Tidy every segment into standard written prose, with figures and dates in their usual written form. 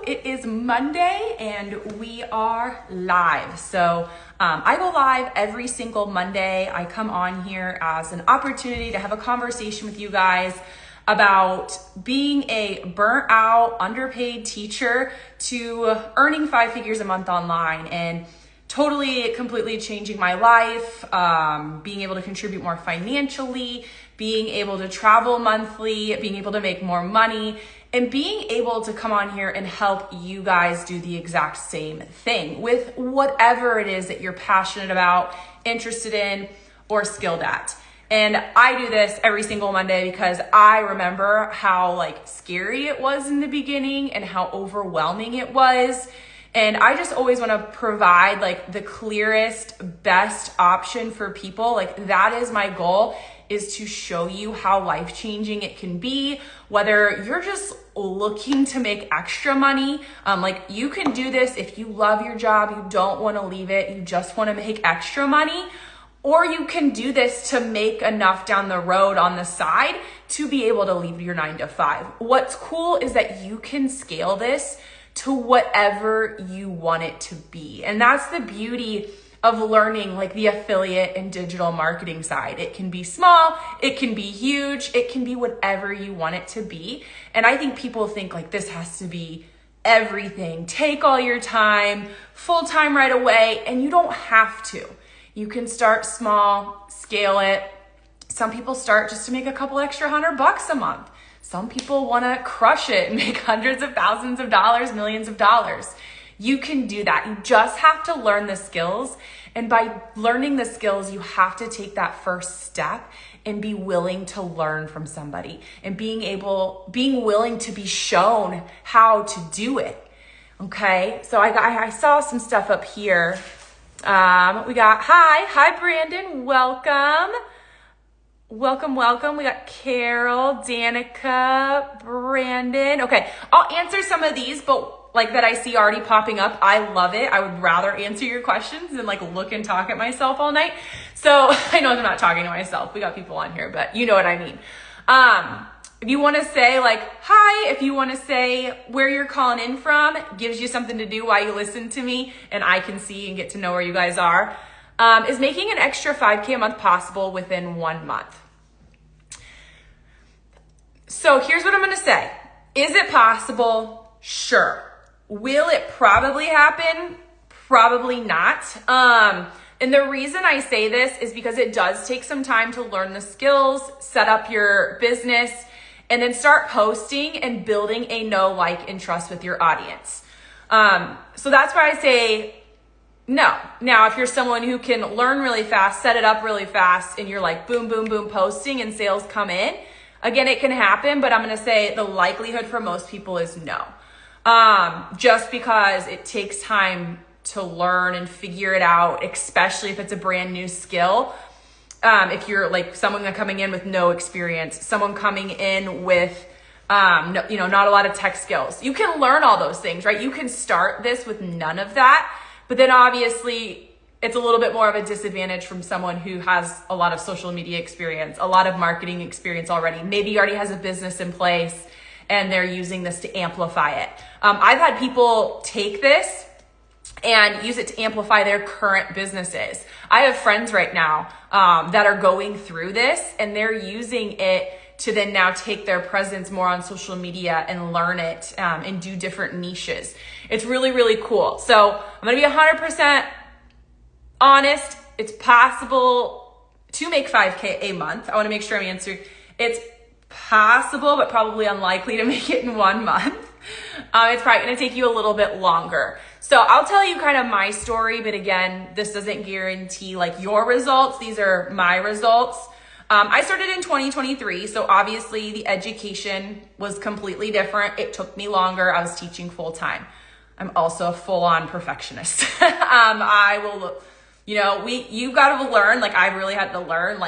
it is Monday and we are live. So I go live every single Monday. I come on here as an opportunity to have a conversation with you guys about being a burnt out, underpaid teacher to earning 5 figures a month online and totally, completely changing my life, being able to contribute more financially, being able to travel monthly, being able to make more money, and being able to come on here and help you guys do the exact same thing with whatever it is that you're passionate about, interested in, or skilled at. And I do this every single Monday because I remember how scary it was in the beginning and how overwhelming it was. And I just always want to provide the clearest, best option for people. That is my goal, is to show you how life-changing it can be, whether you're just looking to make extra money. You can do this if you love your job, you don't want to leave it, you just want to make extra money, or you can do this to make enough down the road on the side to be able to leave your 9 to 5. What's cool is that you can scale this to whatever you want it to be. And that's the beauty of learning the affiliate and digital marketing side. It can be small, it can be huge, it can be whatever you want it to be. And I think people think this has to be everything. Take all your time, full time right away, and you don't have to. You can start small, scale it. Some people start just to make a couple extra $100 a month. Some people want to crush it and make hundreds of thousands of dollars, millions of dollars. You can do that. You just have to learn the skills. And by learning the skills, you have to take that first step and be willing to learn from somebody and being willing to be shown how to do it. Okay. So I saw some stuff up here. We got, hi, Brandon. Welcome. We got Carol, Danica, Brandon. Okay, I'll answer some of these, but that I see already popping up. I love it. I would rather answer your questions than look and talk at myself all night. So I know I'm not talking to myself. We got people on here, but you know what I mean. If you want to say hi, if you want to say where you're calling in from, gives you something to do while you listen to me and I can see and get to know where you guys are. Is making an extra 5K a month possible within 1 month? So here's what I'm going to say. Is it possible? Sure. Will it probably happen? Probably not. And the reason I say this is because it does take some time to learn the skills, set up your business, and then start posting and building a know, like, and trust with your audience. So that's why I say no. Now, if you're someone who can learn really fast, set it up really fast, and you're boom, boom, boom posting and sales come in, again, it can happen, but I'm going to say the likelihood for most people is no. Just because it takes time to learn and figure it out, especially if it's a brand new skill. If you're someone coming in with no experience, someone coming in with, not a lot of tech skills. You can learn all those things, right? You can start this with none of that, but then obviously it's a little bit more of a disadvantage from someone who has a lot of social media experience, a lot of marketing experience already, maybe already has a business in place and they're using this to amplify it. I've had people take this and use it to amplify their current businesses. I have friends right now that are going through this and they're using it to then now take their presence more on social media and learn it and do different niches. It's really, really cool. So I'm going to be 100% honest. It's possible to make 5K a month. I want to make sure I'm answering. It's possible, but probably unlikely to make it in 1 month. It's probably going to take you a little bit longer. So I'll tell you kind of my story, but again, this doesn't guarantee your results. These are my results. I started in 2023. So obviously the education was completely different. It took me longer. I was teaching full time. I'm also a full-on perfectionist. I will, you got to learn, I really had to learn,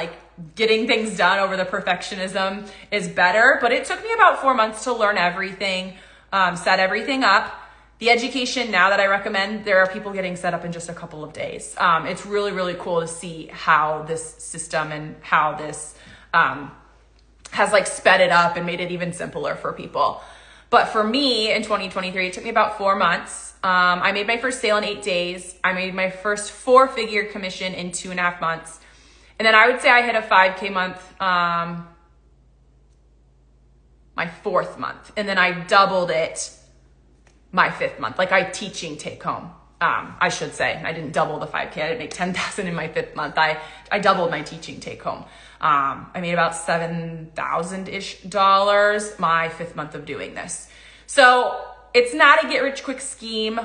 getting things done over the perfectionism is better, but it took me about 4 months to learn everything, set everything up. The education now that I recommend, there are people getting set up in just a couple of days. It's really, really cool to see how this system and how this has sped it up and made it even simpler for people. But for me in 2023, it took me about 4 months. I made my first sale in 8 days. I made my first 4-figure commission in 2.5 months. And then I would say I hit a 5K month, my 4th month. And then I doubled it my 5th month, like I teaching take home. I should say, I didn't double the 5K. I didn't make 10,000 in my 5th month. I doubled my teaching take home. I made about $7,000-ish my 5th month of doing this. So it's not a get rich quick scheme.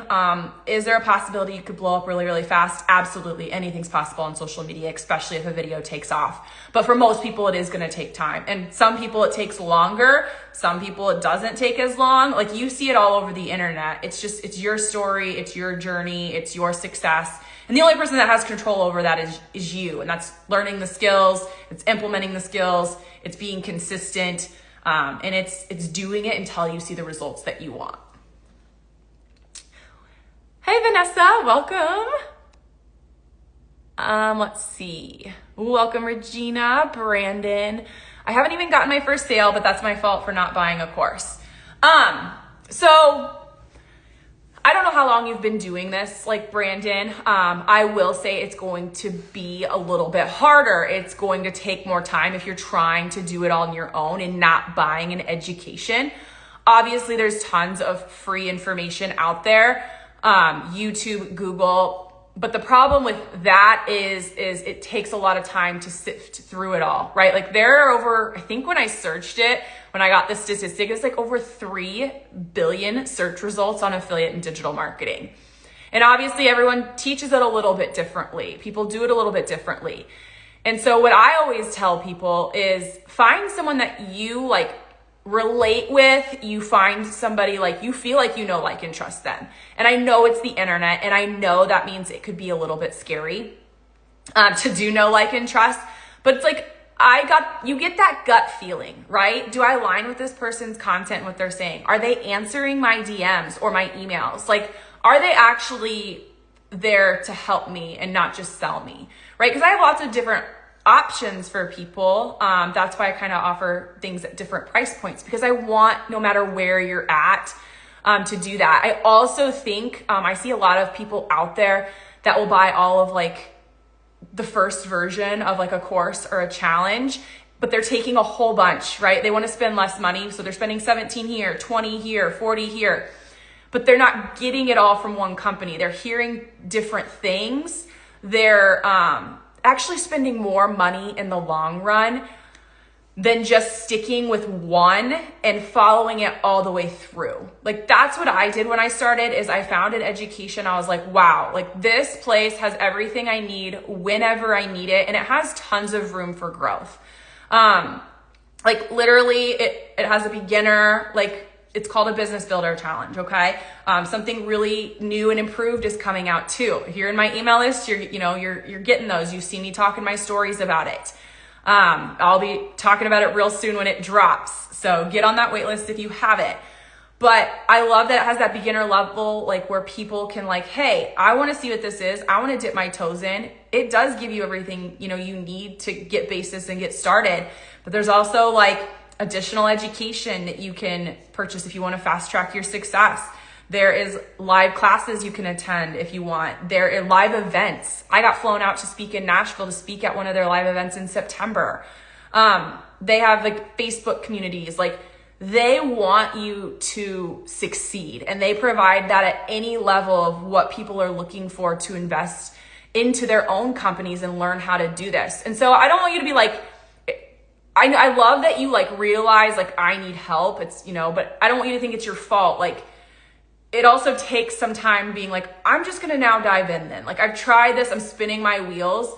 Is there a possibility you could blow up really, really fast? Absolutely. Anything's possible on social media, especially if a video takes off. But for most people, it is going to take time. And some people it takes longer. Some people it doesn't take as long. Like you see it all over the internet. It's your story. It's your journey. It's your success. And the only person that has control over that is you. And that's learning the skills. It's implementing the skills. It's being consistent. And it's doing it until you see the results that you want. Hey, Vanessa, welcome. Let's see. Welcome, Regina, Brandon. I haven't even gotten my first sale, but that's my fault for not buying a course. So I don't know how long you've been doing this, like Brandon. I will say it's going to be a little bit harder. It's going to take more time if you're trying to do it on your own and not buying an education. Obviously, there's tons of free information out there. YouTube, Google. But the problem with that is it takes a lot of time to sift through it all, right? Like there are over, I think when I searched it, when I got the statistic, it's like over 3 billion search results on affiliate and digital marketing. And obviously everyone teaches it a little bit differently. People do it a little bit differently. And so what I always tell people is find someone that you like relate with, you find somebody like you feel like you know, like, and trust them. And I know it's the internet, and I know that means it could be a little bit scary to do know, like, and trust. But it's like you get that gut feeling, right? Do I align with this person's content, what they're saying? Are they answering my DMs or my emails? Like, are they actually there to help me and not just sell me, right? Because I have lots of different options for people. That's why I kind of offer things at different price points, because I want, no matter where you're at, to do that. I also think, I see a lot of people out there that will buy all of like the first version of like a course or a challenge, but they're taking a whole bunch, right? They want to spend less money. So they're spending 17 here, 20 here, 40 here, but they're not getting it all from one company. They're hearing different things. They're, actually spending more money in the long run than just sticking with one and following it all the way through. Like that's what I did when I started, is I found an education. I was like, wow, like this place has everything I need whenever I need it. And it has tons of room for growth. Like literally it has a beginner, like it's called a business builder challenge. Okay. Something really new and improved is coming out too. If you're in my email list, you're getting those. You see me talking my stories about it. I'll be talking about it real soon when it drops. So get on that wait list if you have it. But I love that it has that beginner level, like where people can like, hey, I want to see what this is. I want to dip my toes in. It does give you everything, you need to get basis and get started. But there's also like additional education that you can purchase if you want to fast track your success. There is live classes you can attend if you want. There are live events. I got flown out to speak in Nashville to speak at one of their live events in September. They have like Facebook communities. Like they want you to succeed, and they provide that at any level of what people are looking for to invest into their own companies and learn how to do this. And so I don't want you to be like, I love that you like realize like I need help. It's, but I don't want you to think it's your fault. Like it also takes some time being like, I'm just going to now dive in then. Like I've tried this, I'm spinning my wheels,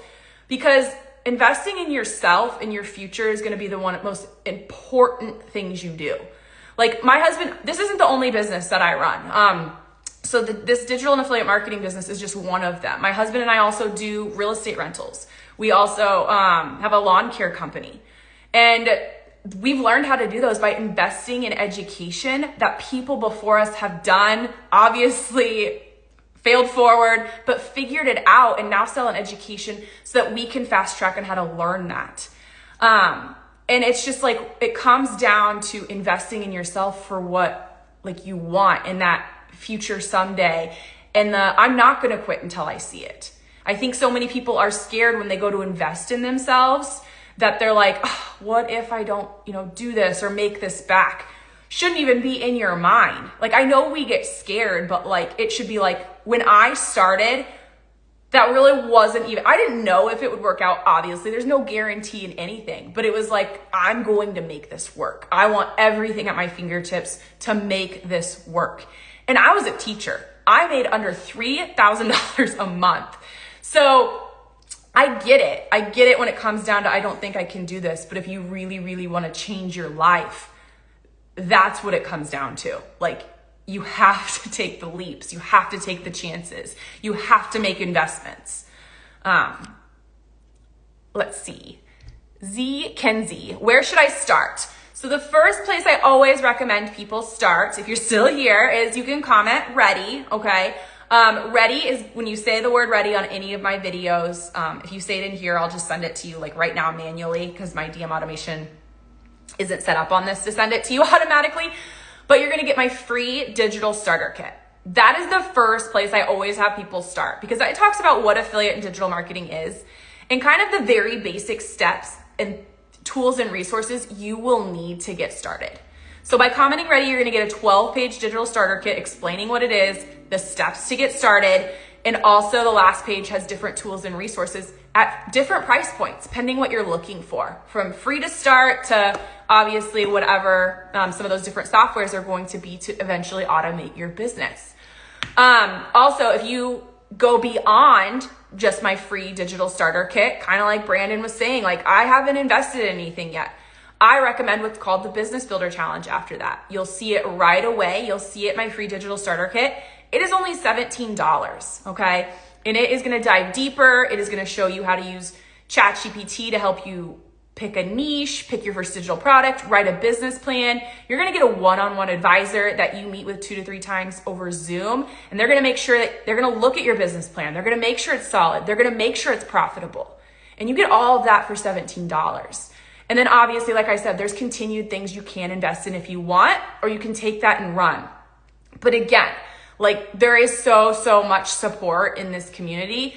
because investing in yourself and your future is going to be the one most important things you do. Like my husband, this isn't the only business that I run. So this digital and affiliate marketing business is just one of them. My husband and I also do real estate rentals. We also have a lawn care company. And we've learned how to do those by investing in education that people before us have done, obviously failed forward, but figured it out and now sell an education so that we can fast track on how to learn that. And it's just like, it comes down to investing in yourself for what like you want in that future someday. And I'm not going to quit until I see it. I think so many people are scared when they go to invest in themselves that they're like, oh, what if I don't, do this or make this back? Shouldn't even be in your mind. Like, I know we get scared, but like, it should be like, when I started, that really wasn't even, I didn't know if it would work out. Obviously, there's no guarantee in anything, but it was like, I'm going to make this work. I want everything at my fingertips to make this work. And I was a teacher. I made under $3,000 a month. So I get it. I get it when it comes down to, I don't think I can do this. But if you really, really want to change your life, that's what it comes down to. Like, you have to take the leaps. You have to take the chances. You have to make investments. Let's see. Kenzie, where should I start? So the first place I always recommend people start, if you're still here, is you can comment ready, okay? Ready is when you say the word ready on any of my videos. If you say it in here, I'll just send it to you like right now manually because my DM automation isn't set up on this to send it to you automatically. But you're gonna get my free digital starter kit. That is the first place I always have people start because it talks about what affiliate and digital marketing is and kind of the very basic steps and tools and resources you will need to get started. So by commenting ready, you're gonna get a 12-page digital starter kit explaining what it is, the steps to get started, and also the last page has different tools and resources at different price points, depending what you're looking for, from free to start to obviously whatever some of those different softwares are going to be to eventually automate your business. Also, if you go beyond just my free digital starter kit, kind of like Brandon was saying, like I haven't invested in anything yet, I recommend what's called the Business Builder Challenge after that. You'll see it right away. You'll see it in my free digital starter kit. It is only $17, okay? And it is gonna dive deeper. It is gonna show you how to use ChatGPT to help you pick a niche, pick your first digital product, write a business plan. You're gonna get a one-on-one advisor that you meet with 2 to 3 times over Zoom. And they're gonna make sure that they're gonna look at your business plan. They're gonna make sure it's solid. They're gonna make sure it's profitable. And you get all of that for $17. And then obviously, like I said, there's continued things you can invest in if you want, or you can take that and run. But again, like there is so much support in this community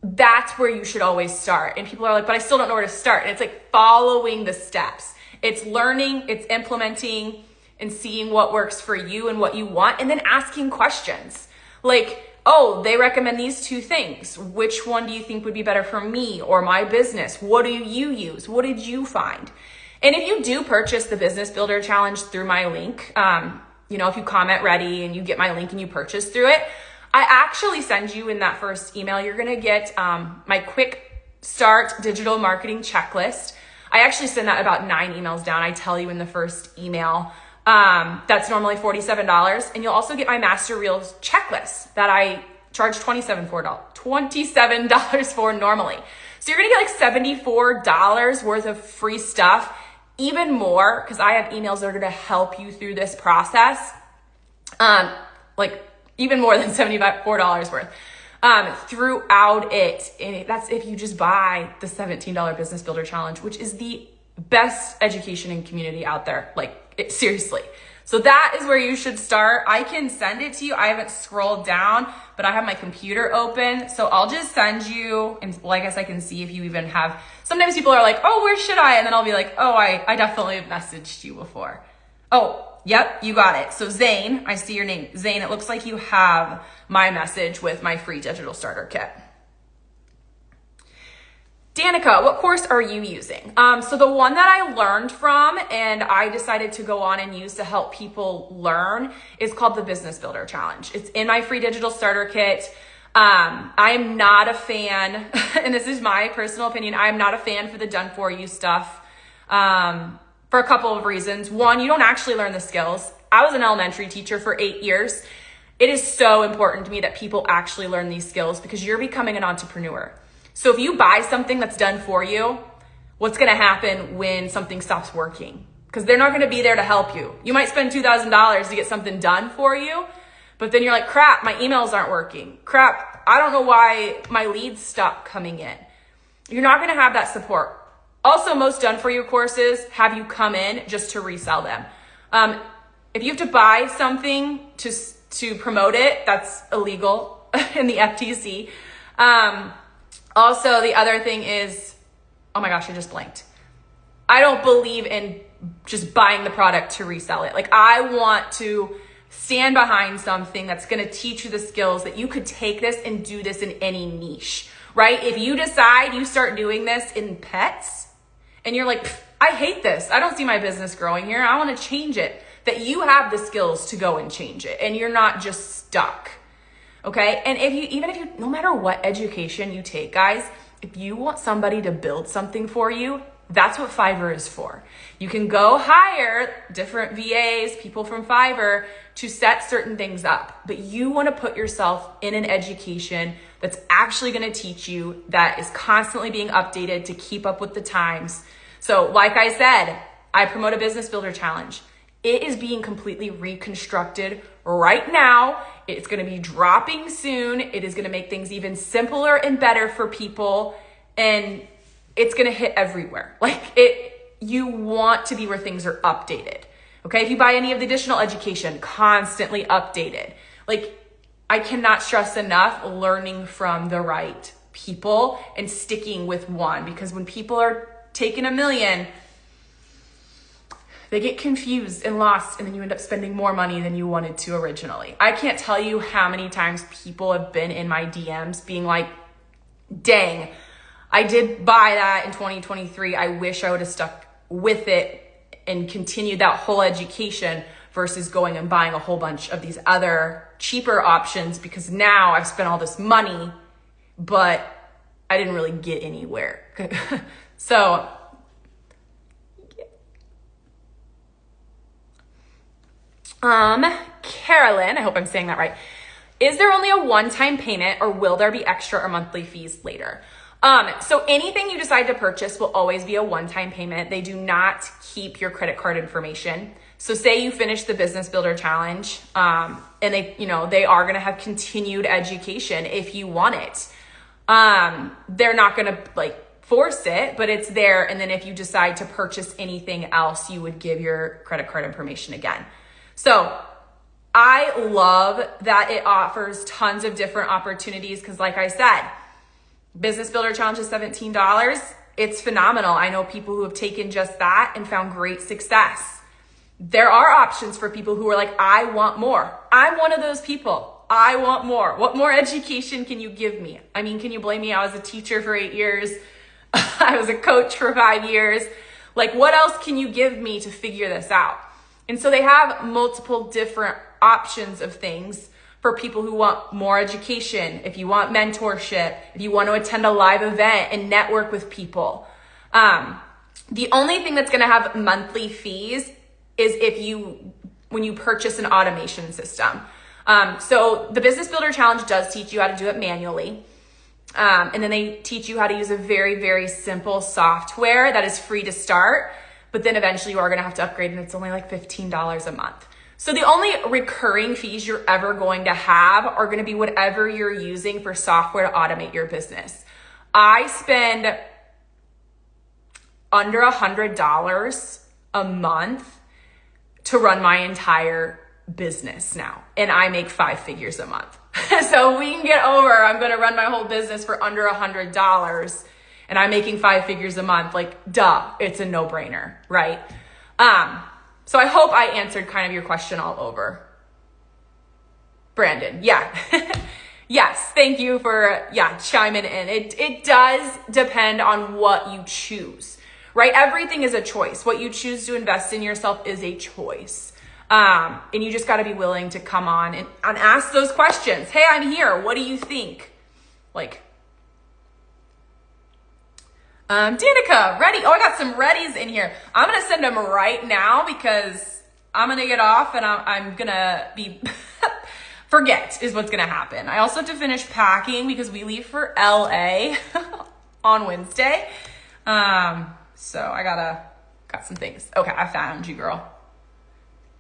that's where you should always start. And people are like, but I still don't know where to start. And it's like following the steps. It's learning, it's implementing and seeing what works for you and what you want. And then asking questions like, oh, they recommend these 2 things. Which one do you think would be better for me or my business? What do you use? What did you find? And if you do purchase the Business Builder Challenge through my link, if you comment ready and you get my link and you purchase through it, I actually send you in that first email, you're gonna get my quick start digital marketing checklist. I actually send that about 9 emails down. I tell you in the first email. That's normally $47. And you'll also get my Master Reels checklist that I charge $27 for normally. So you're gonna get like $74 worth of free stuff, even more, because I have emails that are gonna help you through this process. Like even more than $74 worth throughout it. And that's if you just buy the $17 Business Builder Challenge, which is the best education and community out there. Like seriously. So that is where you should start. I can send it to you. I haven't scrolled down, but I have my computer open. So I'll just send you, and well, I guess I can see if you even have, sometimes people are like, oh, where should I? And then I'll be like, oh, I definitely have messaged you before. Oh, yep, you got it. So Zane, I see your name. Zane, it looks like you have my message with my free digital starter kit. Danica, what course are you using? So the one that I learned from and I decided to go on and use to help people learn is called the Business Builder Challenge. It's in my free digital starter kit. I'm not a fan, and this is my personal opinion, I'm not a fan for the done for you stuff for a couple of reasons. One, you don't actually learn the skills. I was an elementary teacher for 8 years. It is so important to me that people actually learn these skills because you're becoming an entrepreneur. So if you buy something that's done for you, what's going to happen when something stops working? Because they're not going to be there to help you. You might spend $2,000 to get something done for you, but then you're like, crap, my emails aren't working. Crap, I don't know why my leads stop coming in. You're not going to have that support. Also, most done for you courses have you come in just to resell them. if you have to buy something to promote it, that's illegal in the FTC. Also, the other thing is, oh my gosh, I just blanked. I don't believe in just buying the product to resell it. Like, I want to stand behind something that's going to teach you the skills that you could take this and do this in any niche, right? If you decide you start doing this in pets and you're like, I hate this, I don't see my business growing here, I want to change it, that you have the skills to go and change it and you're not just stuck. Okay. And even if you, no matter what education you take, guys, if you want somebody to build something for you, that's what Fiverr is for. You can go hire different VAs, people from Fiverr to set certain things up, but you want to put yourself in an education that's actually going to teach you, that is constantly being updated to keep up with the times. So like I said, I promote a business builder challenge. It is being completely reconstructed right now. It's going to be dropping soon. It is going to make things even simpler and better for people. And it's going to hit everywhere. You want to be where things are updated. Okay. If you buy any of the additional education, constantly updated. I cannot stress enough learning from the right people and sticking with one, because when people are taking $1 million, they get confused and lost, and then you end up spending more money than you wanted to originally. I can't tell you how many times people have been in my DMs being like, dang, I did buy that in 2023. I wish I would have stuck with it and continued that whole education versus going and buying a whole bunch of these other cheaper options, because now I've spent all this money, but I didn't really get anywhere. So Carolyn, I hope I'm saying that right. Is there only a one-time payment, or will there be extra or monthly fees later? So anything you decide to purchase will always be a one-time payment. They do not keep your credit card information. So say you finish the Business Builder Challenge, and they are going to have continued education if you want it. They're not going to force it, but it's there. And then if you decide to purchase anything else, you would give your credit card information again. So I love that it offers tons of different opportunities, because like I said, Business Builder Challenge is $17. It's phenomenal. I know people who have taken just that and found great success. There are options for people who are like, I want more. I'm one of those people. I want more. What more education can you give me? I mean, can you blame me? I was a teacher for 8 years. I was a coach for 5 years. What else can you give me to figure this out? And so they have multiple different options of things for people who want more education, if you want mentorship, if you want to attend a live event and network with people. The only thing that's going to have monthly fees is when you purchase an automation system. So the Business Builder Challenge does teach you how to do it manually. And then they teach you how to use a very, very simple software that is free to start, but then eventually you are going to have to upgrade, and it's only $15 a month. So the only recurring fees you're ever going to have are going to be whatever you're using for software to automate your business. I spend under $100 a month to run my entire business now, and I make 5 figures a month. So we can get over, I'm going to run my whole business for under $100 and I'm making 5 figures a month. Duh, it's a no-brainer, right? So I hope I answered kind of your question all over. Brandon, yeah. Yes, thank you for chiming in. It does depend on what you choose, right? Everything is a choice. What you choose to invest in yourself is a choice. And you just got to be willing to come on and ask those questions. Hey, I'm here. What do you think? Danica, ready. Oh, I got some readies in here. I'm going to send them right now because I'm going to get off and I'm going to be, forget is what's going to happen. I also have to finish packing because we leave for LA on Wednesday. So I got some things. Okay. I found you, girl.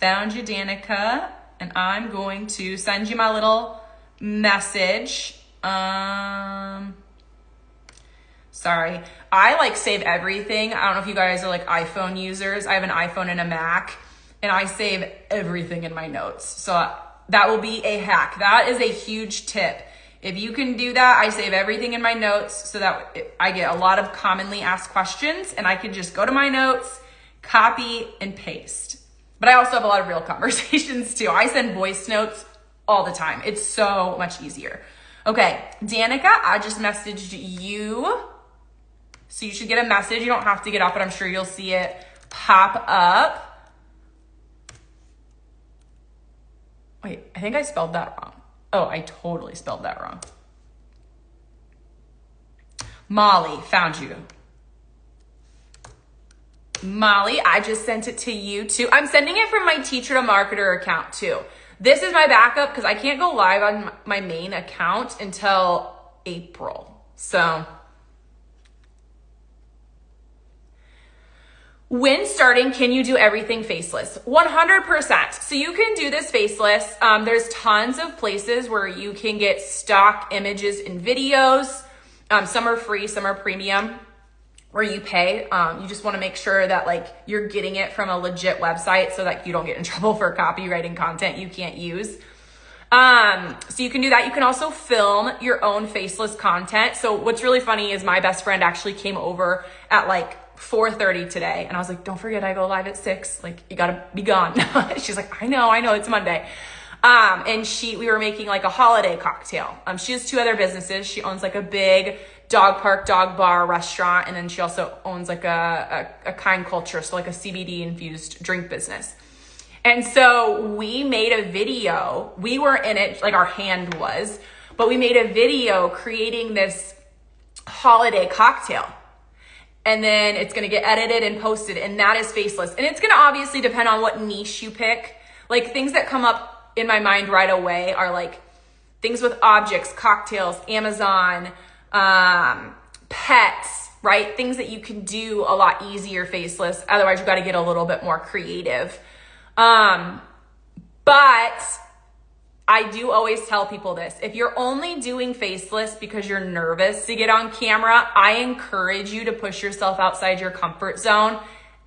Found you, Danica. And I'm going to send you my little message. Sorry. I save everything. I don't know if you guys are iPhone users. I have an iPhone and a Mac, and I save everything in my notes. So that will be a hack. That is a huge tip. If you can do that, I save everything in my notes so that I get a lot of commonly asked questions and I can just go to my notes, copy and paste. But I also have a lot of real conversations too. I send voice notes all the time. It's so much easier. Okay, Danica, I just messaged you. So you should get a message. You don't have to get up, but I'm sure you'll see it pop up. Wait, I think I spelled that wrong. Oh, I totally spelled that wrong. Molly, found you. Molly, I just sent it to you too. I'm sending it from my Teacher to Marketer account too. This is my backup because I can't go live on my main account until April. So when starting, can you do everything faceless? 100%. So you can do this faceless. There's tons of places where you can get stock images and videos. Some are free, some are premium, where you pay. You just want to make sure that like you're getting it from a legit website so that you don't get in trouble for copywriting content you can't use. So you can do that. You can also film your own faceless content. So what's really funny is my best friend actually came over at like 4:30 today. And I was like, don't forget, I go live at 6. Like, you gotta be gone. She's like, I know, it's Monday. And we were making like a holiday cocktail. She has 2 other businesses. She owns like a big dog park, dog bar, restaurant. And then she also owns like a Kind Culture. So like a CBD infused drink business. And so we made a video. We were in it, like our hand was, but we made a video creating this holiday cocktail. And then it's going to get edited and posted, and that is faceless. And it's going to obviously depend on what niche you pick. Like things that come up in my mind right away are like things with objects, cocktails, Amazon, pets, right? Things that you can do a lot easier faceless. Otherwise, you got to get a little bit more creative. But I do always tell people this. If you're only doing faceless because you're nervous to get on camera, I encourage you to push yourself outside your comfort zone.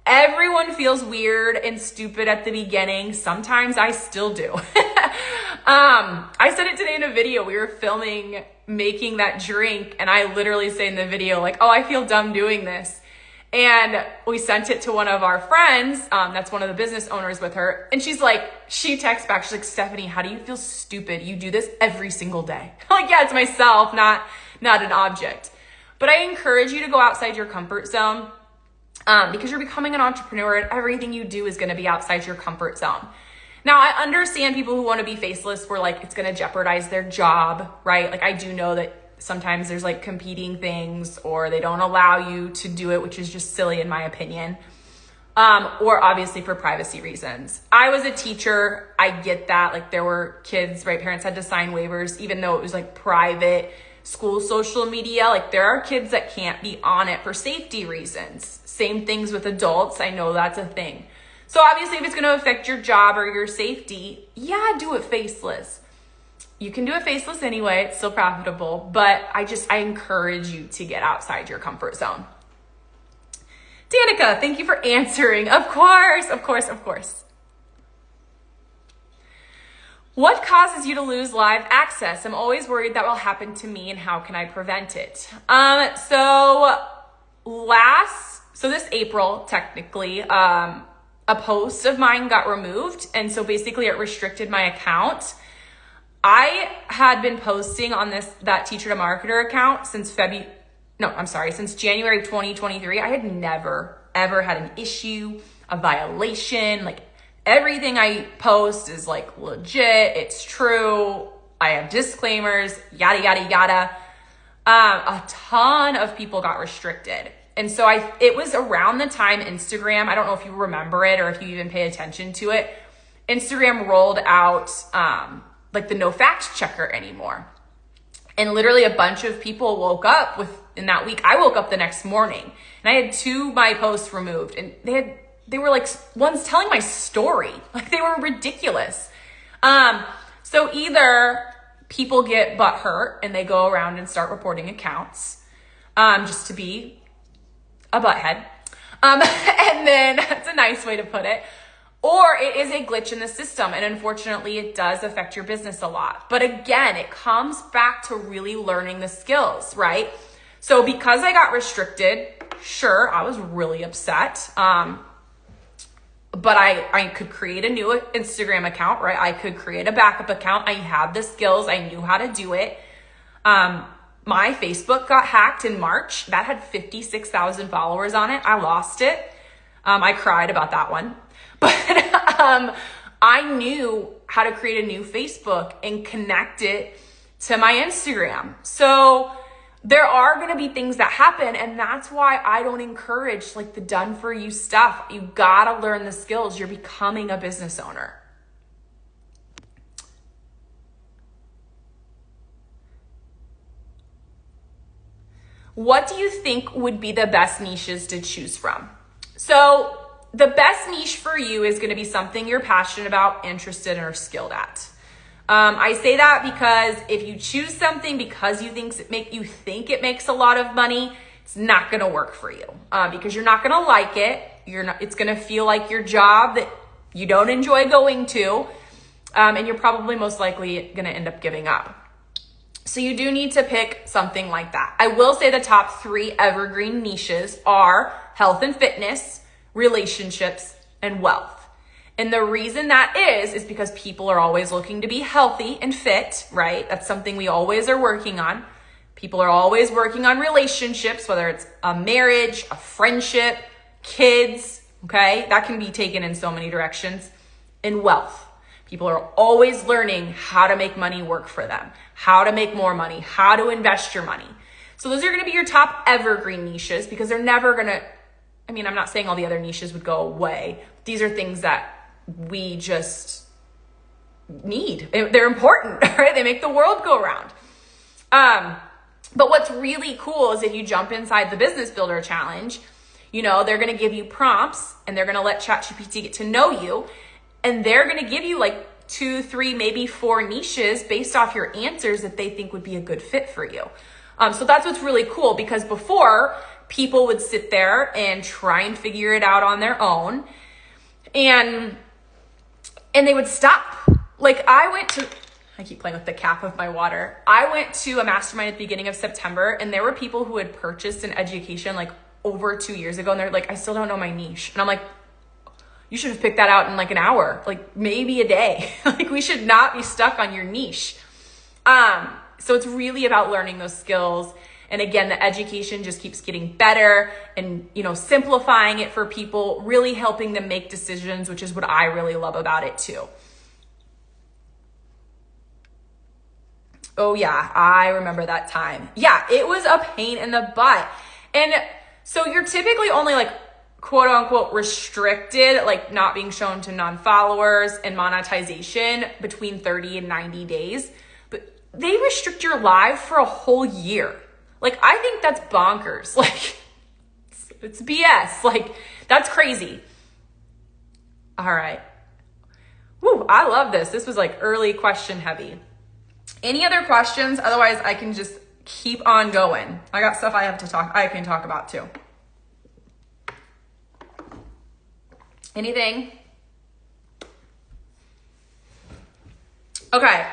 Everyone feels weird and stupid at the beginning. Sometimes I still do. I said it today in a video. We were filming making that drink, and I literally say in the video, like, oh, I feel dumb doing this. And we sent it to one of our friends. That's one of the business owners with her. And she texts back. She's like, Stephanie, how do you feel stupid? You do this every single day. I'm like, yeah, it's myself, not an object. But I encourage you to go outside your comfort zone because you're becoming an entrepreneur and everything you do is going to be outside your comfort zone. Now, I understand people who want to be faceless where like it's going to jeopardize their job, right? Like I do know that sometimes there's like competing things or they don't allow you to do it, which is just silly in my opinion. Or obviously for privacy reasons. I was a teacher. I get that. Like there were kids, right? Parents had to sign waivers, even though it was like private school social media. Like there are kids that can't be on it for safety reasons. Same things with adults. I know that's a thing. So obviously if it's going to affect your job or your safety, yeah, do it faceless. You can do it faceless anyway. It's still profitable, but I encourage you to get outside your comfort zone. Danica, thank you for answering. Of course. What causes you to lose live access? I'm always worried that will happen to me, and how can I prevent it? So this April, technically, a post of mine got removed. And so basically it restricted my account. I had been posting on that Teacher to Marketer account since January 2023. I had never, ever had an issue, a violation. Like everything I post is like legit. It's true. I have disclaimers, yada, yada, yada. A ton of people got restricted. And so it was around the time Instagram, I don't know if you remember it or if you even pay attention to it, Instagram rolled out like the no fact checker anymore. And literally a bunch of people woke up in that week. I woke up the next morning and I had 2 my posts removed, and they were like ones telling my story. Like they were ridiculous. So either people get butthurt and they go around and start reporting accounts, just to be a butthead. And then that's a nice way to put it. or it is a glitch in the system. And unfortunately, it does affect your business a lot. But again, it comes back to really learning the skills, right? So because I got restricted, sure, I was really upset. But I could create a new Instagram account, right? I could create a backup account. I had the skills. I knew how to do it. My Facebook got hacked in March. That had 56,000 followers on it. I lost it. I cried about that one. But I knew how to create a new Facebook and connect it to my Instagram. So there are going to be things that happen, and that's why I don't encourage like the done for you stuff. You got to learn the skills. You're becoming a business owner. What do you think would be the best niches to choose from? So the best niche for you is going to be something you're passionate about, interested in, or skilled at. I say that because if you choose something because you think it makes a lot of money, it's not going to work for you because you're not going to like it. It's going to feel like your job that you don't enjoy going to, and you're probably most likely going to end up giving up. So you do need to pick something like that. I will say the top 3 evergreen niches are health and fitness, relationships, and wealth. And the reason that is because people are always looking to be healthy and fit, right? That's something we always are working on. People are always working on relationships, whether it's a marriage, a friendship, kids, okay? That can be taken in so many directions. And wealth. People are always learning how to make money work for them, how to make more money, how to invest your money. So those are going to be your top evergreen niches because they're never going to, I'm not saying all the other niches would go away. These are things that we just need. They're important, right? They make the world go round. But what's really cool is if you jump inside the Business Builder Challenge, they're going to give you prompts and they're going to let ChatGPT get to know you. And they're going to give you like 2, 3, maybe 4 niches based off your answers that they think would be a good fit for you. So that's what's really cool because before people would sit there and try and figure it out on their own and they would stop. Like I keep playing with the cap of my water. I went to a mastermind at the beginning of September and there were people who had purchased an education like over 2 years ago. And they're like, I still don't know my niche. And I'm like, you should have picked that out in like an hour, like maybe a day. Like we should not be stuck on your niche. So it's really about learning those skills. And again, the education just keeps getting better and, simplifying it for people, really helping them make decisions, which is what I really love about it too. Oh yeah, I remember that time. Yeah, it was a pain in the butt. And so you're typically only like quote unquote restricted, like not being shown to non-followers and monetization between 30 and 90 days, but they restrict your live for a whole year. Like, I think that's bonkers. Like, it's BS. Like, that's crazy. All right. Woo, I love this. This was like early question heavy. Any other questions? Otherwise, I can just keep on going. I got stuff I can talk about too. Anything? Okay.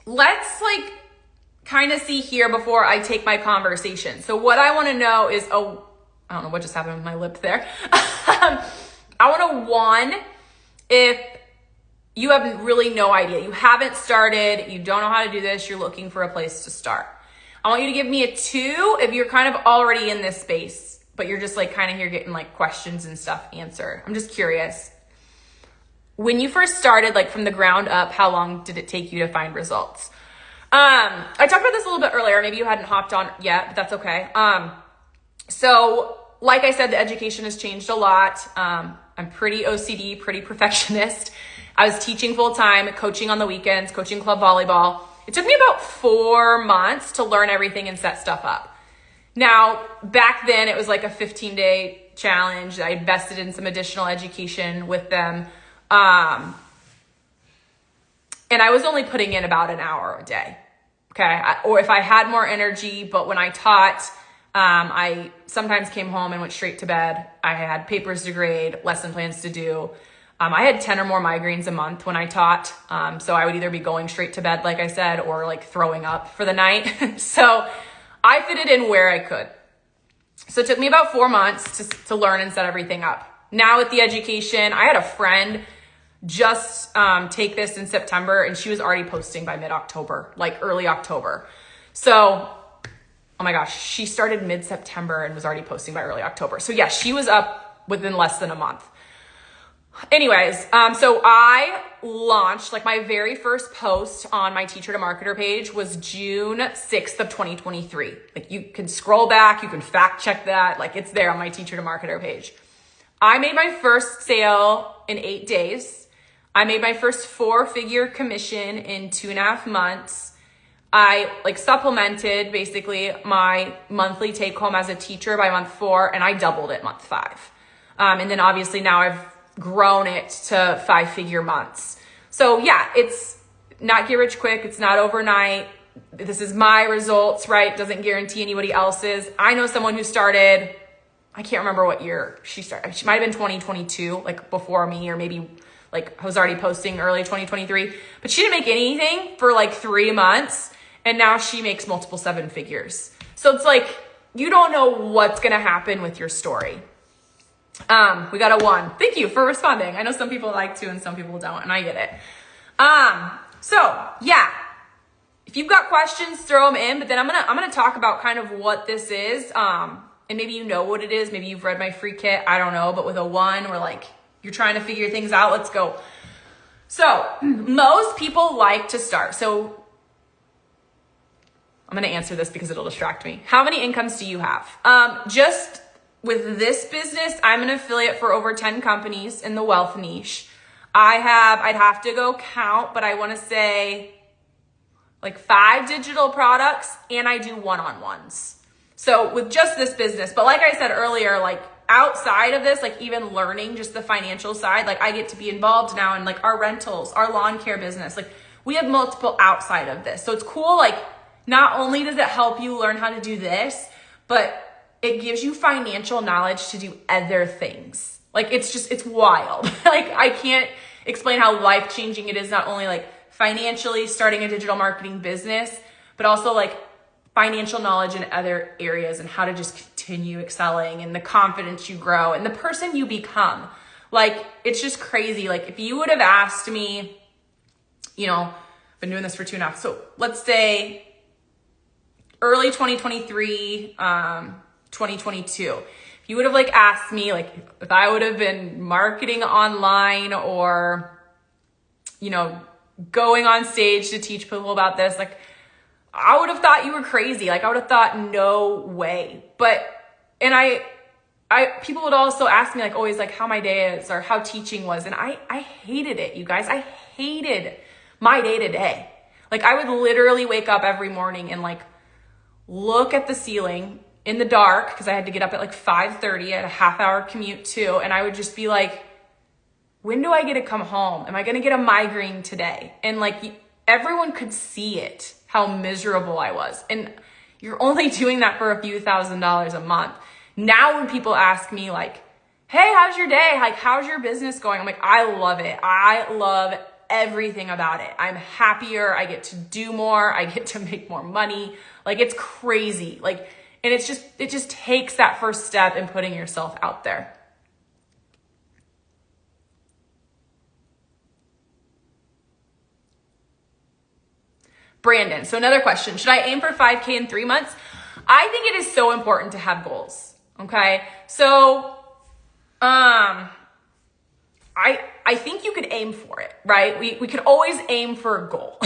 Let's like kind of see here before I take my conversation. So what I want to know is, I don't know what just happened with my lip there. I want to, if you have really no idea, you haven't started, you don't know how to do this, you're looking for a place to start. I want you to give me a 2 if you're kind of already in this space, but you're just like kind of here getting like questions and stuff answered. I'm just curious. When you first started, like from the ground up, how long did it take you to find results? I talked about this a little bit earlier. Maybe you hadn't hopped on yet, but that's okay. So like I said, the education has changed a lot. I'm pretty OCD, pretty perfectionist. I was teaching full time, coaching on the weekends, coaching club volleyball. It took me about 4 months to learn everything and set stuff up. Now, back then it was like a 15-day challenge. I invested in some additional education with them. And I was only putting in about an hour a day. Okay. Or if I had more energy, but when I taught, I sometimes came home and went straight to bed. I had papers to grade, lesson plans to do. I had 10 or more migraines a month when I taught. So I would either be going straight to bed, like I said, or like throwing up for the night. So I fit it in where I could. So it took me about 4 months to learn and set everything up. Now with the education, I had a friend just take this in September, and she was already posting by mid-October, like early October. So, oh my gosh, she started mid-September and was already posting by early October. So yeah, she was up within less than a month. Anyways, so I launched, like my very first post on my Teacher to Marketer page was June 6th of 2023. Like you can scroll back, you can fact check that, like it's there on my Teacher to Marketer page. I made my first sale in 8 days. I made my first 4-figure commission in 2.5 months. I like supplemented basically my monthly take home as a teacher by month 4, and I doubled it month 5. And then obviously now I've grown it to 5-figure months. So yeah, it's not get rich quick. It's not overnight. This is my results, right? Doesn't guarantee anybody else's. I know someone who started, I can't remember what year she started. She might've been 2022, like before me, or maybe like was already posting early 2023, but she didn't make anything for like 3 months. And now she makes multiple 7 figures. So it's like, you don't know what's going to happen with your story. We got a 1. Thank you for responding. I know some people like to and some people don't, and I get it. So yeah, if you've got questions, throw them in, but then I'm going to talk about kind of what this is. And maybe you know what it is. Maybe you've read my free kit. I don't know, but with a 1, we're like, you're trying to figure things out. Let's go. So most people like to start. So I'm going to answer this because it'll distract me. How many incomes do you have? Just with this business, I'm an affiliate for over 10 companies in the wealth niche. I'd have to go count, but I want to say like 5 digital products, and I do one-on-ones. So with just this business, but like I said earlier, like outside of this, like even learning just the financial side, like I get to be involved now in like our rentals, our lawn care business. Like we have multiple outside of this. So it's cool. Like not only does it help you learn how to do this, but it gives you financial knowledge to do other things. Like it's wild. Like I can't explain how life-changing it is, not only like financially starting a digital marketing business, but also like financial knowledge in other areas and how to just continue excelling and the confidence you grow and the person you become. Like it's just crazy. Like if you would have asked me, you know, I've been doing this for 2.5. So let's say early 2023, 2022. If you would have like asked me like if I would have been marketing online or, you know, going on stage to teach people about this, like I would have thought you were crazy. Like I would have thought no way. But, and I people would also ask me like always like how my day is or how teaching was. And I hated it, you guys. I hated my day to day. Like I would literally wake up every morning and like look at the ceiling in the dark because I had to get up at like 5:30 at a half-hour commute too. And I would just be like, when do I get to come home? Am I going to get a migraine today? And like everyone could see it, how miserable I was. And you're only doing that for a few $1,000s a month. Now when people ask me like, hey, how's your day? Like, how's your business going? I'm like, I love it. I love everything about it. I'm happier. I get to do more. I get to make more money. Like it's crazy. Like, and it just takes that first step in putting yourself out there. Brandon, so another question. Should I aim for 5K in 3 months? I think it is so important to have goals. Okay. So, I think you could aim for it, right? We could always aim for a goal.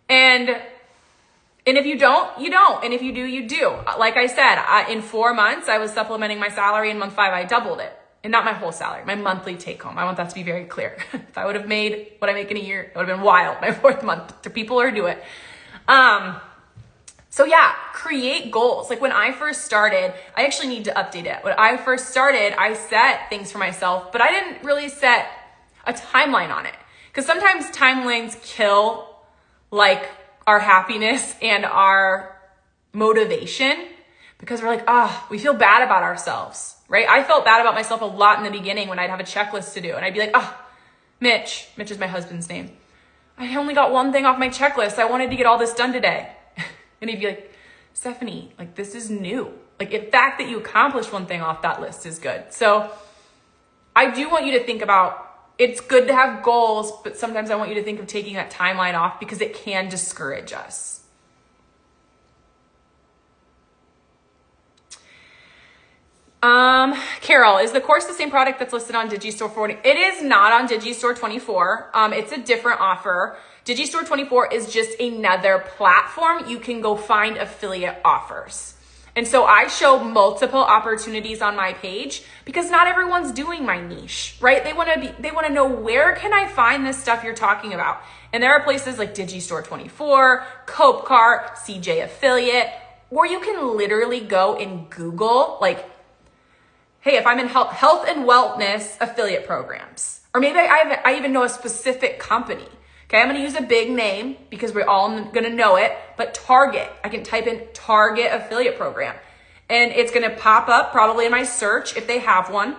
And if you don't, you don't. And if you do, you do. Like I said, in 4 months, I was supplementing my salary. In month 5, I doubled it. And not my whole salary, my monthly take home. I want that to be very clear. If I would have made what I make in a year, it would have been wild. My 4th month to people who do it. So yeah, create goals. Like when I first started, I actually need to update it. When I first started, I set things for myself, but I didn't really set a timeline on it. Because sometimes timelines kill like our happiness and our motivation. because we're like, we feel bad about ourselves, right? I felt bad about myself a lot in the beginning when I'd have a checklist to do. And I'd be like, Mitch is my husband's name. I only got one thing off my checklist. I wanted to get all this done today. And he'd be like, Stephanie, like, this is new. Like, the fact that you accomplished one thing off that list is good. So I do want you to think about, it's good to have goals, but sometimes I want you to think of taking that timeline off because it can discourage us. Carol, is the course the same product that's listed on Digistore 40? It is not on Digistore 24. It's a different offer. Digistore 24 is just another platform you can go find affiliate offers. And so I show multiple opportunities on my page because not everyone's doing my niche, right? They want to know, where can I find this stuff you're talking about? And there are places like Digistore 24, Copecart, CJ Affiliate, or you can literally go and Google, like, hey, if I'm in health and wellness affiliate programs, or maybe I even know a specific company. Okay, I'm going to use a big name because we're all going to know it, but Target. I can type in Target affiliate program and it's going to pop up probably in my search if they have one.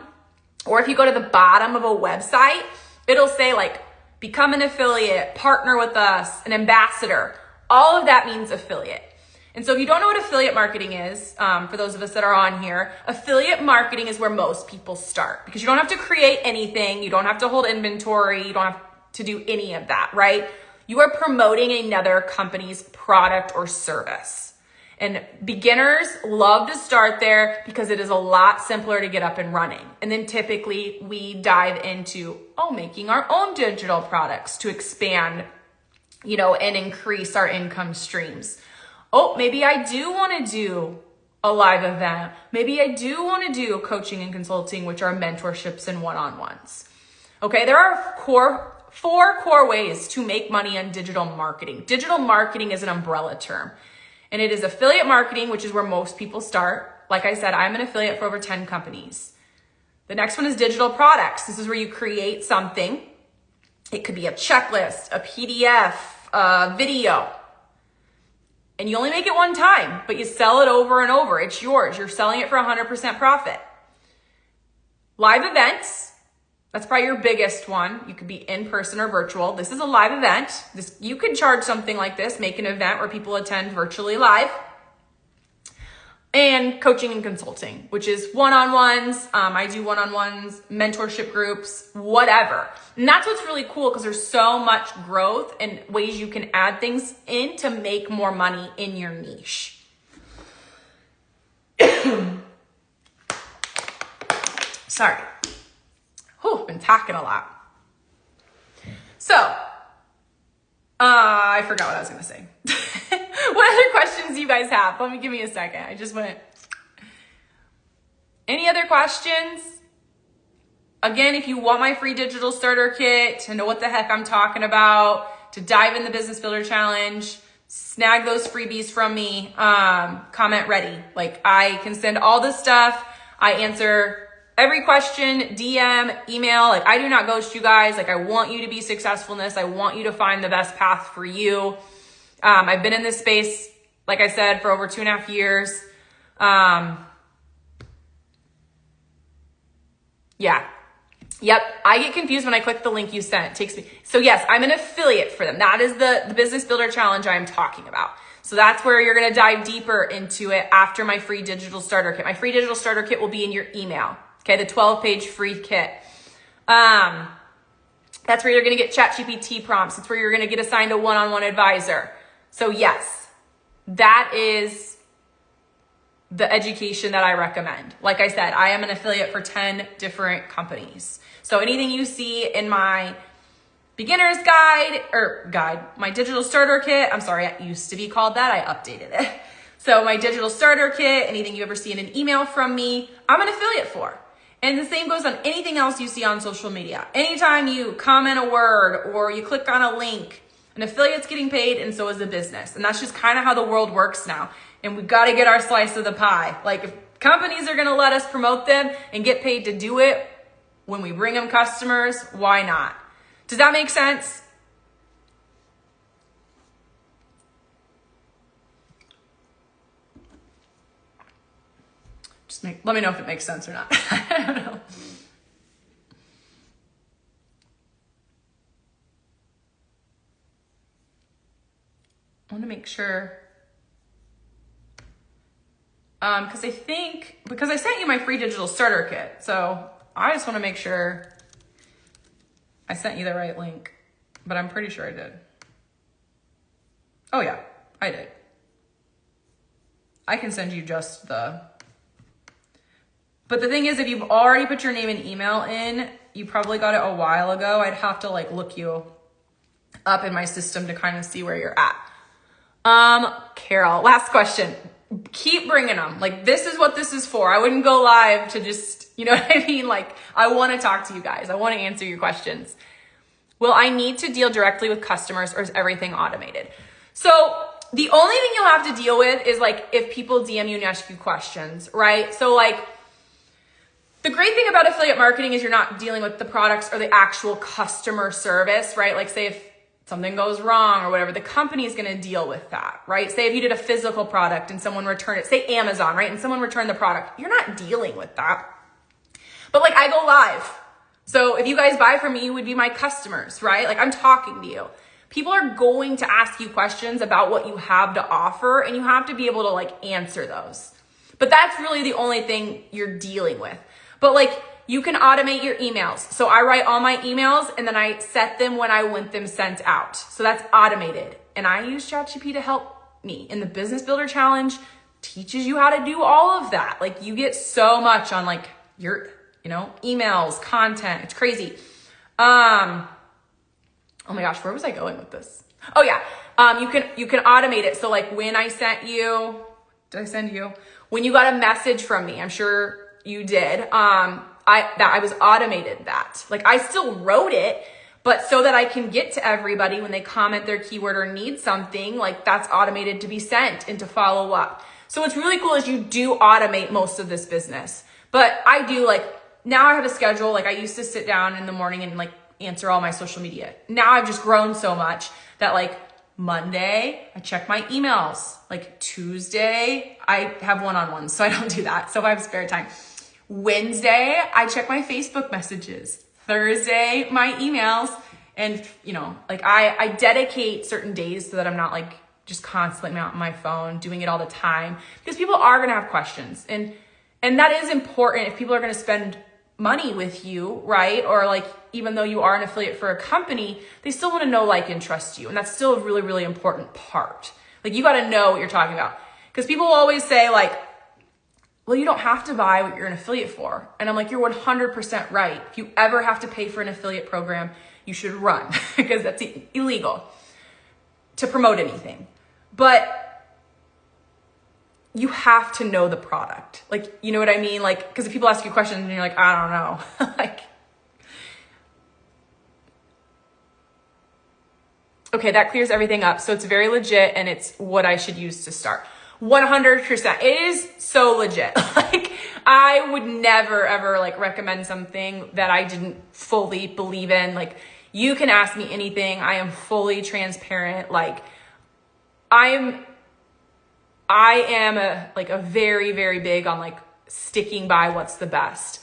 Or if you go to the bottom of a website, it'll say like, become an affiliate, partner with us, an ambassador. All of that means affiliate. And so if you don't know what affiliate marketing is, for those of us that are on here, affiliate marketing is where most people start because you don't have to create anything. You don't have to hold inventory. You don't have to do any of that, right? You are promoting another company's product or service. And beginners love to start there because it is a lot simpler to get up and running. And then typically we dive into, making our own digital products to expand, and increase our income streams. Maybe I do want to do a live event. Maybe I do want to do coaching and consulting, which are mentorships and one-on-ones. Okay, there are four core ways to make money on digital marketing. Digital marketing is an umbrella term. And it is affiliate marketing, which is where most people start. Like I said, I'm an affiliate for over 10 companies. The next one is digital products. This is where you create something. It could be a checklist, a PDF, a video. And you only make it one time, but you sell it over and over. It's yours. You're selling it for 100% profit. Live events. That's probably your biggest one. You could be in person or virtual. This is a live event. You could charge something like this, make an event where people attend virtually live. And coaching and consulting, which is one-on-ones. I do one-on-ones, mentorship groups, whatever. And that's what's really cool because there's so much growth and ways you can add things in to make more money in your niche. Sorry. Been talking a lot. So, I forgot what I was going to say. What other questions do you guys have? Give me a second. I just went. Any other questions? Again, if you want my free digital starter kit to know what the heck I'm talking about, to dive in the Business Builder Challenge, snag those freebies from me, comment ready. Like, I can send all this stuff. I answer every question, DM, email. Like, I do not ghost you guys. Like, I want you to be successful in this. I want you to find the best path for you. I've been in this space, like I said, for over 2.5 years. Yep. I get confused when I click the link you sent. It takes me. So yes, I'm an affiliate for them. That is the Business Builder Challenge I'm talking about. So that's where you're going to dive deeper into it after my free digital starter kit. My free digital starter kit will be in your email. Okay. The 12-page free kit. That's where you're going to get ChatGPT prompts. It's where you're going to get assigned a one-on-one advisor. So yes, that is the education that I recommend. Like I said, I am an affiliate for 10 different companies. So anything you see in my beginner's guide, my digital starter kit, I'm sorry, it used to be called that. I updated it. So my digital starter kit, anything you ever see in an email from me, I'm an affiliate for. And the same goes on anything else you see on social media. Anytime you comment a word or you click on a link, an affiliate's getting paid and so is the business. And that's just kind of how the world works now. And we've got to get our slice of the pie. Like, if companies are going to let us promote them and get paid to do it when we bring them customers, why not? Does that make sense? Let me know if it makes sense or not. I don't know. I want to make sure. Because I sent you my free digital starter kit. So I just want to make sure I sent you the right link, but I'm pretty sure I did. Oh yeah, I did. I can send you just but the thing is, if you've already put your name and email in, you probably got it a while ago. I'd have to like look you up in my system to kind of see where you're at. Carol, last question. Keep bringing them. Like, this is what this is for. I wouldn't go live to just, you know what I mean? Like, I want to talk to you guys. I want to answer your questions. Will I need to deal directly with customers, or is everything automated? So the only thing you'll have to deal with is like if people DM you and ask you questions, right? So like the great thing about affiliate marketing is you're not dealing with the products or the actual customer service, right? Like say if something goes wrong or whatever, the company is going to deal with that, right? Say if you did a physical product and someone returned it, say Amazon, right? And someone returned the product, you're not dealing with that. But like I go live. So if you guys buy from me, you would be my customers, right? Like I'm talking to you. People are going to ask you questions about what you have to offer, and you have to be able to like answer those. But that's really the only thing you're dealing with. But like you can automate your emails. So I write all my emails and then I set them when I want them sent out. So that's automated. And I use ChatGPT to help me. And the Business Builder Challenge teaches you how to do all of that. Like you get so much on like your, emails, content. It's crazy. Oh my gosh, where was I going with this? Oh yeah. You can automate it. So like when I sent you, did I send you? When you got a message from me, I'm sure you did. I was automated that. Like I still wrote it, but so that I can get to everybody when they comment their keyword or need something, like that's automated to be sent and to follow up. So what's really cool is you do automate most of this business. But I do like, now I have a schedule. Like I used to sit down in the morning and like answer all my social media. Now I've just grown so much that like Monday, I check my emails. Like Tuesday, I have one-on-ones, so I don't do that. So if I have spare time. Wednesday, I check my Facebook messages. Thursday, my emails. And, like I dedicate certain days so that I'm not like just constantly on my phone doing it all the time, because people are going to have questions. And that is important if people are going to spend money with you, right? Or like, even though you are an affiliate for a company, they still want to know, like, and trust you. And that's still a really, really important part. Like you got to know what you're talking about, because people will always say like, well, you don't have to buy what you're an affiliate for. And I'm like, you're 100% right. If you ever have to pay for an affiliate program, you should run because that's illegal to promote anything. But you have to know the product. Like, you know what I mean? Like, because if people ask you questions and you're like, I don't know, like, okay, that clears everything up. So it's very legit and it's what I should use to start. 100%. It is so legit. Like I would never ever like recommend something that I didn't fully believe in. Like you can ask me anything. I am fully transparent. Like I am a very, very big on like sticking by what's the best,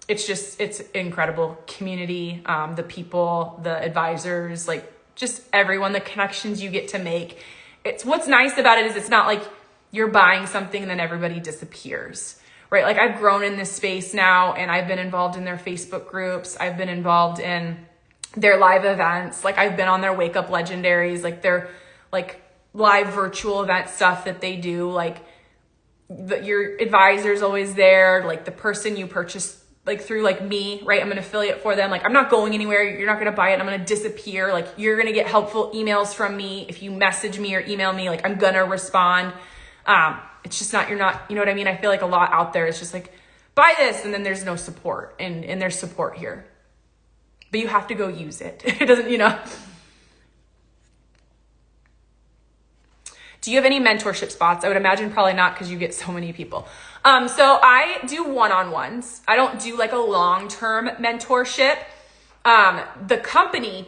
it's incredible community, the people, the advisors, like just everyone, the connections you get to make. What's nice about it is it's not like you're buying something and then everybody disappears, right? Like I've grown in this space now and I've been involved in their Facebook groups. I've been involved in their live events. Like I've been on their Wake Up Legendaries, like their like live virtual event stuff that they do. Like your advisor's always there. Like the person you purchase like through like me, right? I'm an affiliate for them. Like I'm not going anywhere. You're not going to buy it. I'm going to disappear. Like you're going to get helpful emails from me. If you message me or email me, like I'm going to respond. It's just not, you know what I mean? I feel like a lot out there is just like, buy this. And then there's no support and there's support here, but you have to go use it. It doesn't, Do you have any mentorship spots? I would imagine probably not, because you get so many people. So I do one-on-ones. I don't do like a long-term mentorship. The company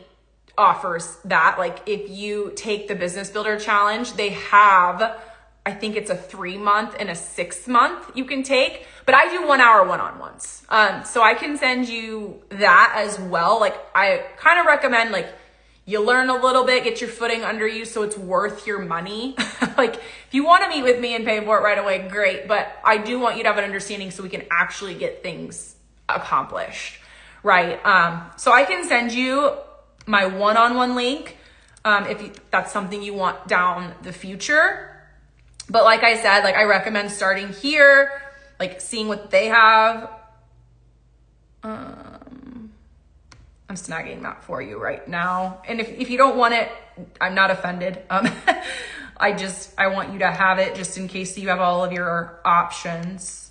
offers that. Like if you take the Business Builder Challenge, they have I think it's a 3-month and a 6-month you can take, but I do 1 hour one-on-ones. So I can send you that as well. Like I kind of recommend like you learn a little bit, get your footing under you so it's worth your money. Like if you want to meet with me and pay for it right away, great. But I do want you to have an understanding so we can actually get things accomplished, right? So I can send you my one-on-one link if that's something you want down the future. But like I said, like I recommend starting here, like seeing what they have. I'm snagging that for you right now. And if you don't want it, I'm not offended. I want you to have it just in case you have all of your options.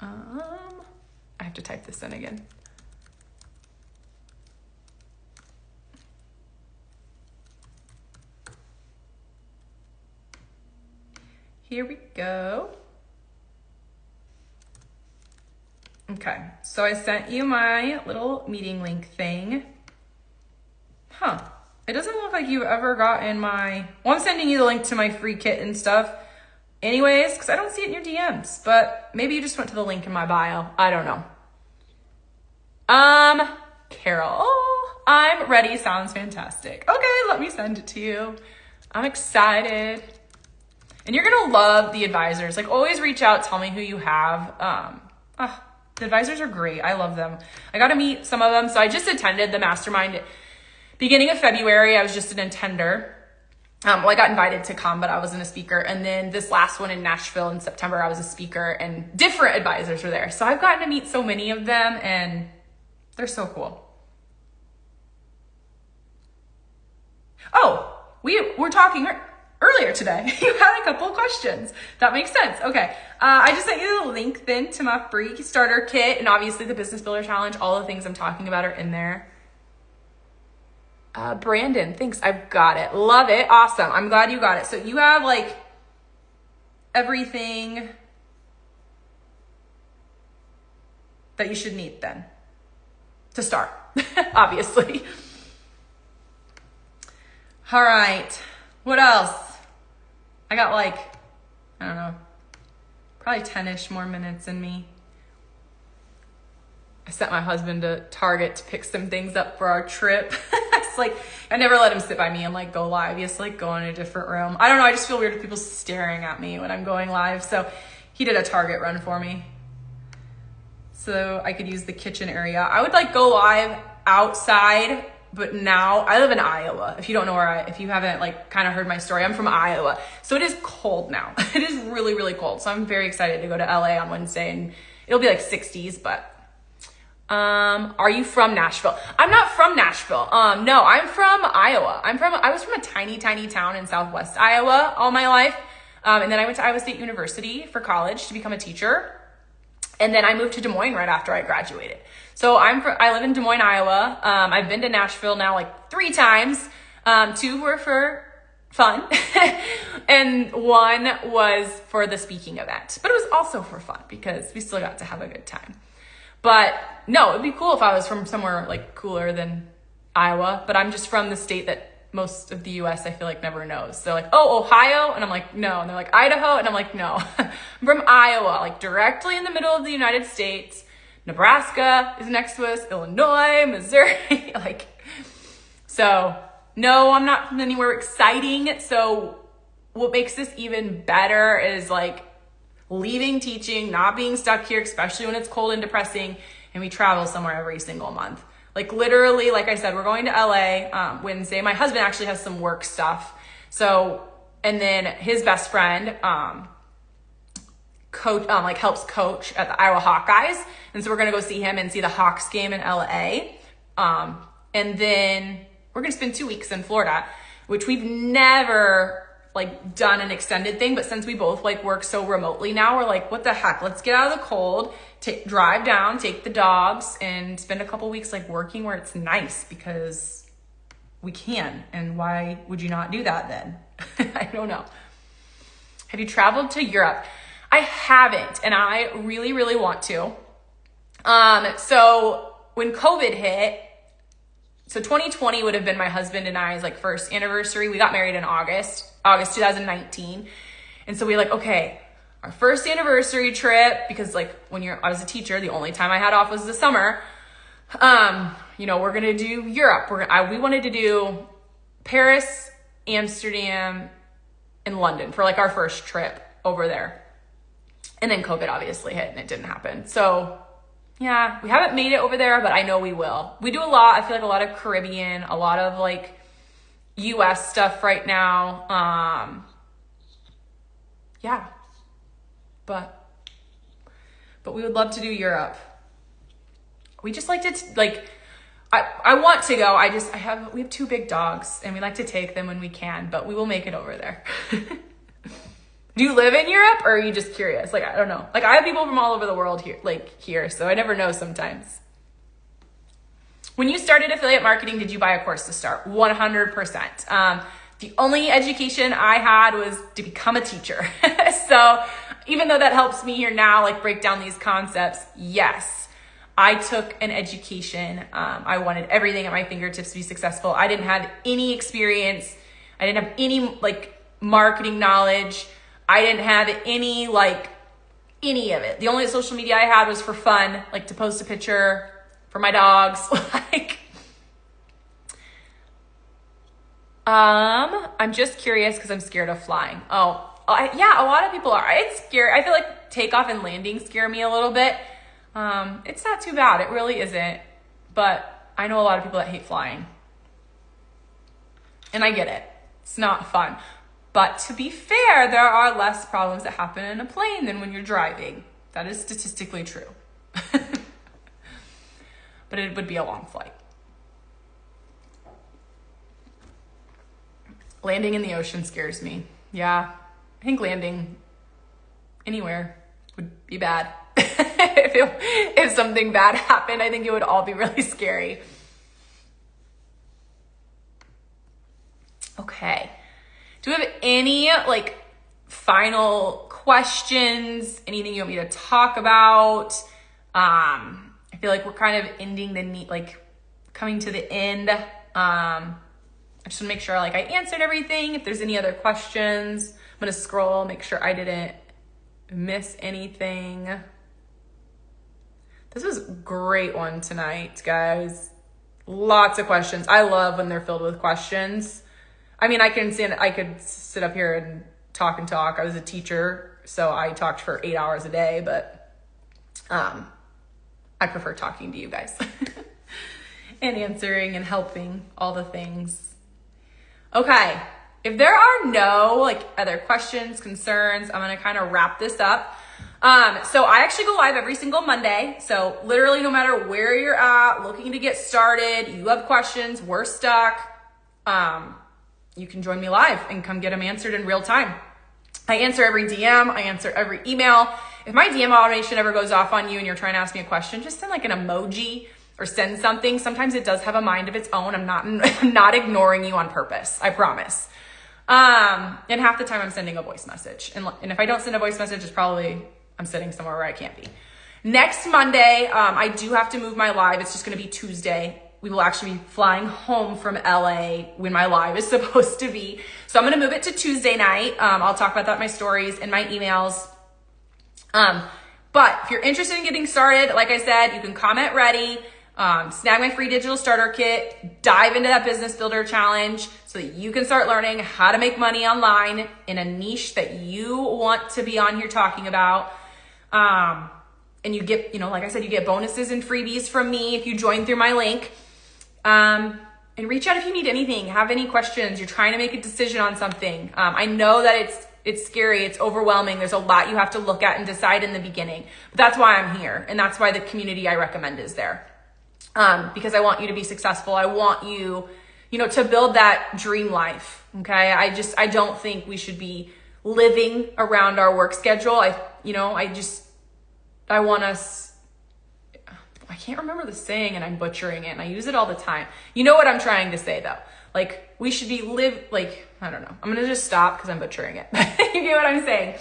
I have to type this in again. Here we go. Okay, so I sent you my little meeting link thing. It doesn't look like you've ever gotten my, well, I'm sending you the link to my free kit and stuff anyways, because I don't see it in your DMs, but maybe you just went to the link in my bio. I don't know. Carol, I'm ready. Sounds fantastic. Okay, let me send it to you. I'm excited. And you're gonna love the advisors. Like always reach out, tell me who you have. The advisors are great. I love them. I got to meet some of them. So I just attended the mastermind beginning of February. I was just an attender. Well, I got invited to come, but I wasn't a speaker. And then this last one in Nashville in September, I was a speaker and different advisors were there. So I've gotten to meet so many of them and they're so cool. Oh, we were talking earlier today. You had a couple of questions. That makes sense. Okay. I just sent you the link then to my free starter kit and obviously the Business Builder Challenge. All the things I'm talking about are in there. Brandon, thanks. I've got it. Love it. Awesome. I'm glad you got it. So you have like everything that you should need then to start, obviously. All right. What else? I got like, I don't know, probably 10-ish more minutes in me. I sent my husband to Target to pick some things up for our trip. It's like, I never let him sit by me and like go live. He has to like go in a different room. I don't know. I just feel weird with people staring at me when I'm going live. So he did a Target run for me so I could use the kitchen area. I would like go live outside, but now I live in Iowa. If you don't know if you haven't like kind of heard my story, I'm from Iowa. So it is cold now. It is really, really cold. So I'm very excited to go to LA on Wednesday and it'll be like 60s, but are you from Nashville? I'm not from Nashville. No, I'm from Iowa. I was from a tiny, tiny town in Southwest Iowa all my life. And then I went to Iowa State University for college to become a teacher. And then I moved to Des Moines right after I graduated. So I live in Des Moines, Iowa. I've been to Nashville now like 3 times. 2 were for fun and 1 was for the speaking event, but it was also for fun because we still got to have a good time. But no, it'd be cool if I was from somewhere like cooler than Iowa, but I'm just from the state that most of the US I feel like never knows. They're like, oh, Ohio? And I'm like, no. And they're like, Idaho? And I'm like, no. I'm from Iowa, like directly in the middle of the United States. Nebraska is next to us, Illinois, Missouri, like, so no, I'm not from anywhere exciting. So what makes this even better is like leaving teaching, not being stuck here, especially when it's cold and depressing and we travel somewhere every single month. Like literally, like I said, we're going to LA Wednesday. My husband actually has some work stuff. So, and then his best friend, helps coach at the Iowa Hawkeyes. And so we're going to go see him and see the Hawks game in LA. And then we're going to spend 2 weeks in Florida, which we've never like done an extended thing. But since we both like work so remotely now, we're like, what the heck? Let's get out of the cold, drive down, take the dogs and spend a couple weeks like working where it's nice because we can. And why would you not do that then? I don't know. Have you traveled to Europe? I haven't, and I really, really want to. So when COVID hit, So 2020 would have been my husband and I's like first anniversary. We got married in August 2019. And so we like, okay, our first anniversary trip, because like I was a teacher, the only time I had off was the summer. We're going to do Europe. We wanted to do Paris, Amsterdam, and London for like our first trip over there. And then COVID obviously hit and it didn't happen. So yeah, we haven't made it over there, but I know we will. We do a lot. I feel like a lot of Caribbean, a lot of like US stuff right now. Yeah, but we would love to do Europe. We just like to I want to go. We have 2 big dogs and we like to take them when we can, but we will make it over there. Do you live in Europe or are you just curious? Like, I don't know. Like I have people from all over the world here, so I never know sometimes. When you started affiliate marketing, did you buy a course to start? 100%. The only education I had was to become a teacher. So even though that helps me here now, like break down these concepts, yes, I took an education. I wanted everything at my fingertips to be successful. I didn't have any experience. I didn't have any like marketing knowledge. I didn't have any of it. The only social media I had was for fun, like to post a picture for my dogs. I'm just curious because I'm scared of flying. Yeah, a lot of people are. It's scary. I feel like takeoff and landing scare me a little bit. It's not too bad. It really isn't. But I know a lot of people that hate flying. And I get it. It's not fun. But to be fair, there are less problems that happen in a plane than when you're driving. That is statistically true. But it would be a long flight. Landing in the ocean scares me. Yeah, I think landing anywhere would be bad. If something bad happened, I think it would all be really scary. Okay. Do we have any final questions? Anything you want me to talk about? I feel like we're kind of coming to the end. I just want to make sure I answered everything. If there's any other questions, I'm going to scroll, make sure I didn't miss anything. This was a great one tonight, guys. Lots of questions. I love when they're filled with questions. I mean, I could sit up here and talk. I was a teacher, so I talked for 8 hours a day, but I prefer talking to you guys and answering and helping all the things. Okay, if there are no other questions, concerns, I'm gonna kind of wrap this up. So I actually go live every single Monday. So literally no matter where you're at, looking to get started, you have questions, we're stuck, you can join me live and come get them answered in real time. I answer every DM, I answer every email. If my DM automation ever goes off on you and you're trying to ask me a question, just send an emoji or send something. Sometimes it does have a mind of its own. I'm not ignoring you on purpose, I promise. And half the time I'm sending a voice message. And if I don't send a voice message, it's probably I'm sitting somewhere where I can't be. Next Monday, I do have to move my live. It's just gonna be Tuesday. We will actually be flying home from LA when my live is supposed to be. So I'm gonna move it to Tuesday night. I'll talk about that in my stories and my emails. But if you're interested in getting started, like I said, you can comment ready, snag my free digital starter kit, dive into that business builder challenge so that you can start learning how to make money online in a niche that you want to be on here talking about. And you get, like I said, you get bonuses and freebies from me if you join through my link. And reach out if you need anything, have any questions, you're trying to make a decision on something. I know that it's scary, it's overwhelming. There's a lot you have to look at and decide in the beginning, but that's why I'm here. And that's why the community I recommend is there. Because I want you to be successful. I want you, to build that dream life. Okay. I don't think we should be living around our work schedule. I want us, I can't remember the saying and I'm butchering it and I use it all the time. You know what I'm trying to say though? We should be I don't know. I'm going to just stop because I'm butchering it. You get what I'm saying?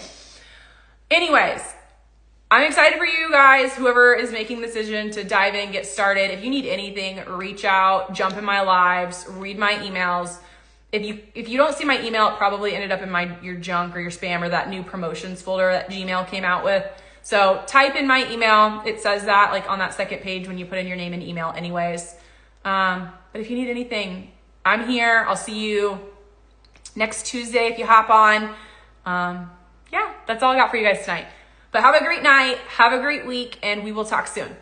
Anyways, I'm excited for you guys, whoever is making the decision to dive in, get started. If you need anything, reach out, jump in my lives, read my emails. If you don't see my email, it probably ended up in your junk or your spam or that new promotions folder that Gmail came out with. So type in my email. It says that like on that second page when you put in your name and email anyways. But if you need anything, I'm here. I'll see you next Tuesday if you hop on. Yeah, that's all I got for you guys tonight. But have a great night, have a great week, and we will talk soon.